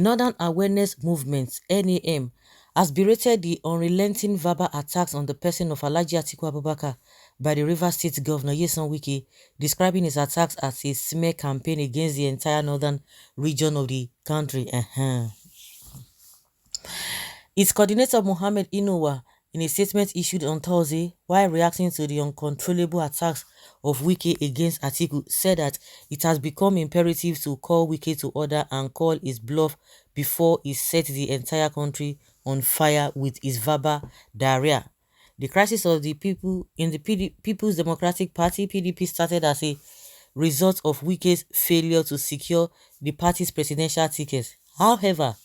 Northern Awareness Movement (NAM) has berated the unrelenting verbal attacks on the person of Alhaji Atiku Abubakar by the Rivers State Governor Resond Wike, describing his attacks as a smear campaign against the entire northern region of the country. Its coordinator Mohammed Inuwa, in a statement issued on Thursday while reacting to the uncontrollable attacks of Wike against Atiku, said that it has become imperative to call Wike to order and call his bluff before he set the entire country on fire with his verbal diarrhea. The crisis of the people in the People's Democratic Party (PDP) started as a result of Wike's failure to secure the party's presidential ticket. However,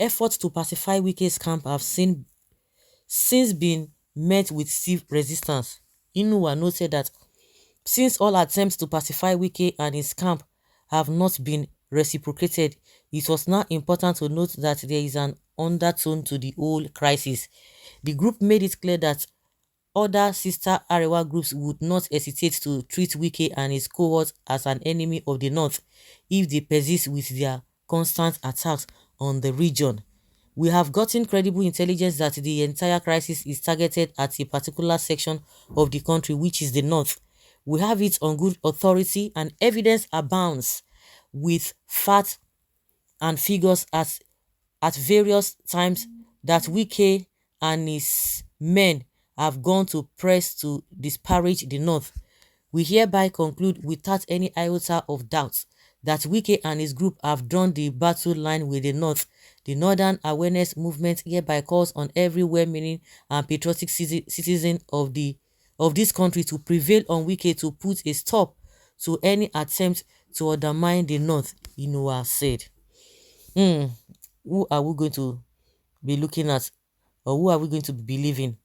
efforts to pacify Wike's camp have since been met with stiff resistance. Inuwa noted that since all attempts to pacify Wike and his camp have not been reciprocated, it was now important to note that there is an undertone to the whole crisis. The group made it clear that other sister Arewa groups would not hesitate to treat Wike and his cohorts as an enemy of the North if they persist with their constant attacks on the region. We have gotten credible intelligence that the entire crisis is targeted at a particular section of the country, which is the North. We have it on good authority and evidence abounds with facts and figures at various times that Wike and his men have gone to press to disparage the North. We hereby conclude without any iota of doubt that Wike and his group have drawn the battle line with the North. The Northern Awareness Movement hereby calls on every well-meaning and patriotic citizen of this country to prevail on Wike to put a stop to any attempt to undermine the North, Inuwa said. Who are we going to be looking at, or who are we going to be believing?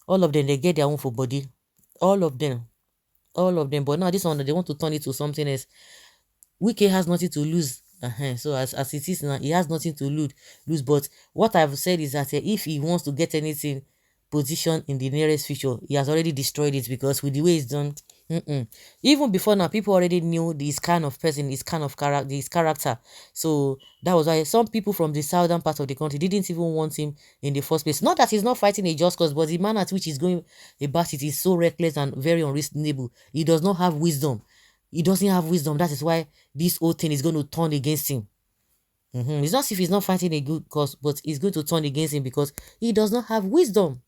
All of them, they get their own for body. All of them. But now this one, they want to turn it to something else. Wike has nothing to lose. So as it is now, he has nothing to lose. But what I've said is that if he wants to get anything position in the nearest future, he has already destroyed it, because with the way it's done, even before now, people already knew this kind of person, his character. So that was why some people from the southern part of the country didn't even want him in the first place. Not that he's not fighting a just cause, but the manner at which he's going about it is so reckless and very unreasonable. He does not have wisdom. He doesn't have wisdom. That is why this whole thing is going to turn against him. It's not as if he's not fighting a good cause, but it's going to turn against him because he does not have wisdom.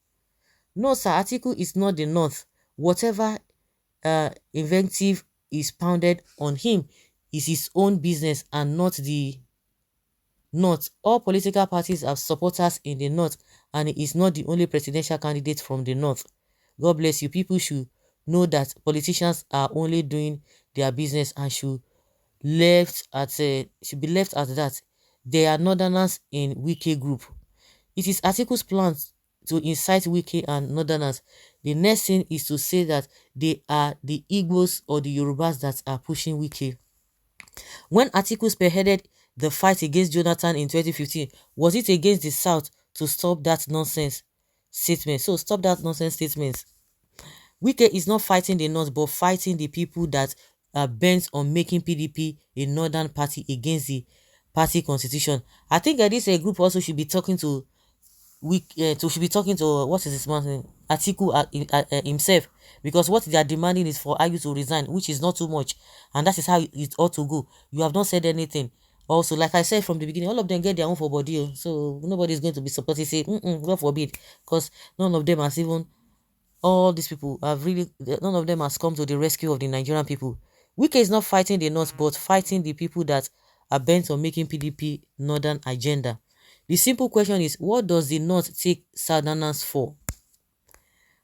No, sir, Atiku is not the North. Whatever inventive is pounded on him is his own business and not the North. All political parties have supporters in the North, and he is not the only presidential candidate from the North. God bless you. People should know that politicians are only doing their business and should be left at that. They are Northerners in Wike group. It is Atiku's plan to incite Wike and Northerners. The next thing is to say that they are the Igbos or the Yorubas that are pushing Wike. When Atiku spearheaded the fight against Jonathan in 2015, was it against the South to stop that nonsense statement? So stop that nonsense statement. Wike is not fighting the North, but fighting the people that are bent on making PDP a northern party against the party constitution. I think this group also should be talking to what is his man's name, Atiku himself, because what they are demanding is for Ayu to resign, which is not too much, and that is how it ought to go. You have not said anything. Also, like I said from the beginning, all of them get their own for body, so nobody is going to be supportive. Say, God forbid, because none of them has even. All these people have really, none of them has come to the rescue of the Nigerian people. Wike is not fighting the North, but fighting the people that are bent on making PDP northern agenda. The simple question is, what does the North take Southerners for?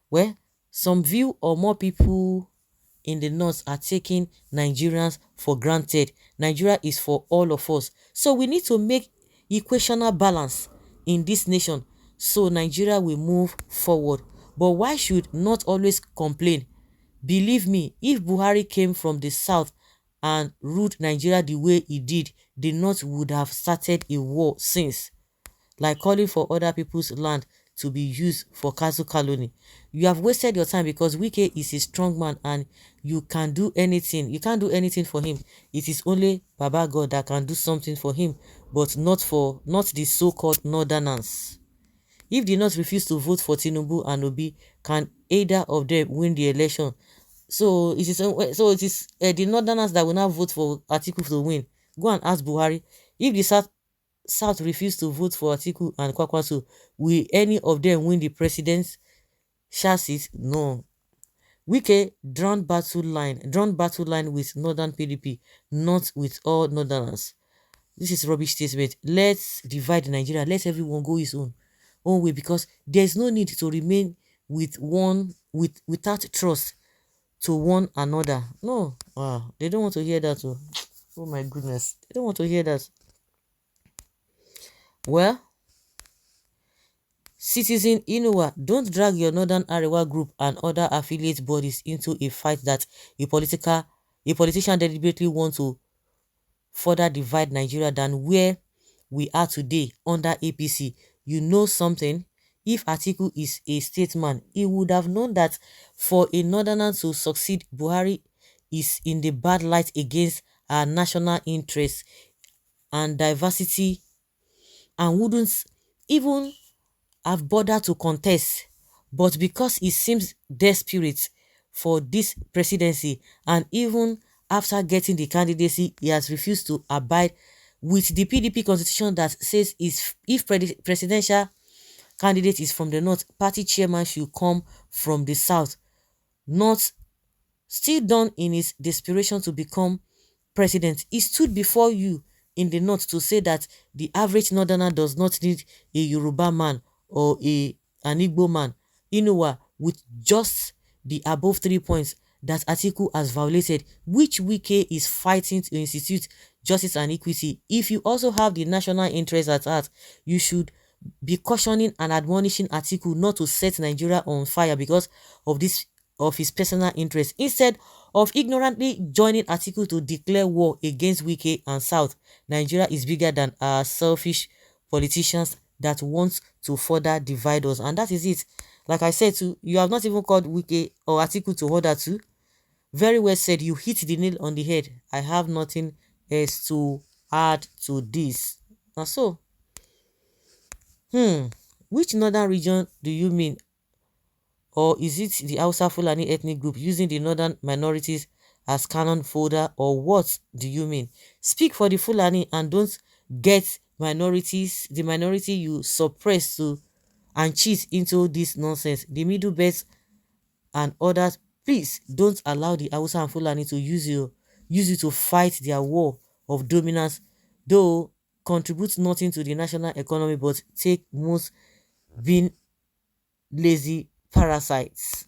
Well, some view or more people in the North are taking Nigerians for granted. Nigeria is for all of us. So we need to make equational balance in this nation so Nigeria will move forward. But why should not always complain? Believe me, if Buhari came from the South and ruled Nigeria the way he did, the North would have started a war since. Like calling for other people's land to be used for castle colony. You have wasted your time because Wike is a strong man and you can do anything. You can't do anything for him. It is only Baba God that can do something for him, but not the so-called northerners. If the North refuse to vote for Tinubu and Obi, can either of them win the election? So it is the northerners that will now vote for Atiku to win. Go and ask Buhari. If the South refuse to vote for Atiku and Kwakwaso, will any of them win the president's chassis? No. Wike drawn battle line with northern PDP, not with all northerners. This is rubbish statement. Let's divide Nigeria. Let everyone go his own way, because there's no need to remain without trust to one another. No. Wow, they don't want to hear that. Oh my goodness, they don't want to hear that. Well, Citizen Inuwa, don't drag your Northern Arewa group and other affiliate bodies into a fight that a politician deliberately wants to further divide Nigeria than where we are today under APC. You know something? If Atiku is a statesman, he would have known that for a northerner to succeed, Buhari is in the bad light against our national interests and diversity, and wouldn't even have bothered to contest. But because he seems desperate for this presidency, and even after getting the candidacy, he has refused to abide with the PDP constitution that says if presidential candidate is from the north, party chairman should come from the south. Not still done in his desperation to become president, he stood before you in the north to say that the average northerner does not need a Yoruba man or an Igbo man. Inuwa, with just the above 3 points that Atiku has violated, which Wike is fighting to institute justice and equity. If you also have the national interest at heart, you should be cautioning and admonishing Atiku not to set Nigeria on fire because of his personal interest, instead of ignorantly joining Atiku to declare war against Wike and South. Nigeria is bigger than our selfish politicians that want to further divide us, and that is it. Like I said too, you have not even called Wike or Atiku to order to. Very well said. You hit the nail on the head. I have nothing else to add to this. And so, which northern region do you mean? Or is it the Hausa Fulani ethnic group using the northern minorities as cannon fodder, or what do you mean? Speak for the Fulani and don't get the minority you suppress to and cheat into this nonsense. The middle belts and others, please don't allow the Hausa and Fulani to use you to fight their war of dominance, though contribute nothing to the national economy but take most being lazy parasites.